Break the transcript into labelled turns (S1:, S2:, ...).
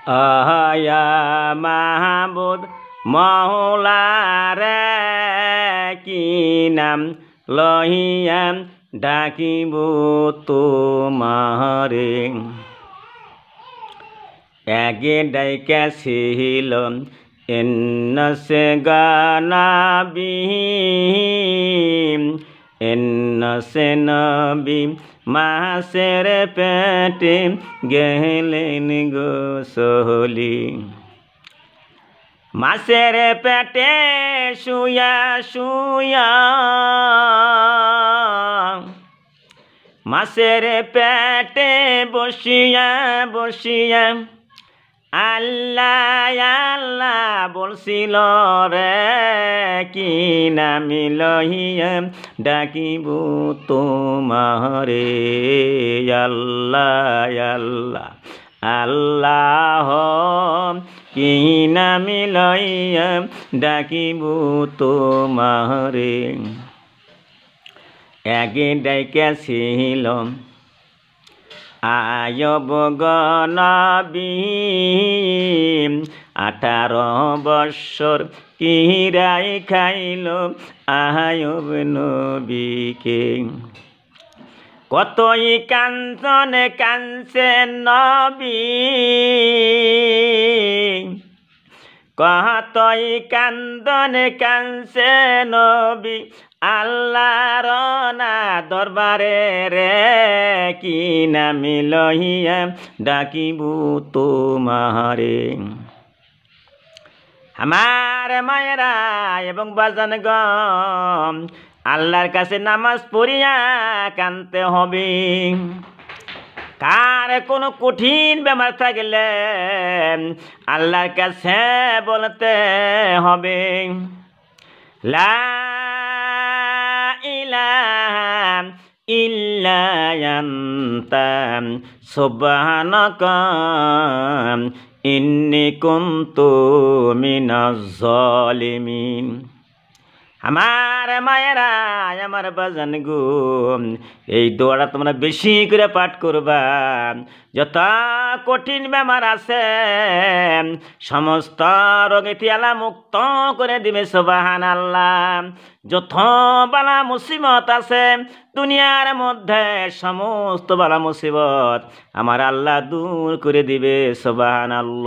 S1: আয়া মাহবুদ মৌলা রে কি নাম লহিয়া ডাকিব তোমারে। আগে ডাইকাছিল এন্নসে গানাবি এন্নসে নবী মাসের পেটে গেলেন গোসলি। মাসের পেটে শুয়া শুয়া মাসের পেটে বসিয়া বসিয়া আল্লাহ আল্লাহ বলছিল রে কি নামি লহিয়া ডাকিব তোমারে। আল্লাহ আল্লাহ আল্লাহ কি নামি লহিয়া ডাকিব তোমারে। আগে ডাইকাছিল আয়ব নবী 18 বৎসর কিরাই খাইল আয়ব নবীকে। কতই কাঞ্চন কাঞ্চে নবী কতই কান্দন কাঞ্চে নবী আল্লাহর না দরবারে রে কি নামি লহিয়া ডাকিব তোমারে। আমার মায়েরা এবং বাজান গম আল্লাহর কাছে নামাজ পড়িয়া কানতে হবে। কার কোনো কঠিন বেমার থাকলে আল্লাহর কাছে বলতে হবে লা ইলাহা ইল্লা আনতা সুবহানাকা ইন্নী কুনতু মিনাজ জালিমিন। আমার মায়েরা আমার বাজান গো এই দোয়াটা তোমরা বেশি করে পাঠ করবা। যত কঠিন বেমার আছে সমস্ত রোগেতে আল্লাহ মুক্ত করে দিবে সুবহানাল্লাহ। যত বালা মুসিবত আছে দুনিয়ার মধ্যে সমস্ত বালা মুসিবত আমার আল্লাহ দূর করে দিবে সুবহানাল্লাহ।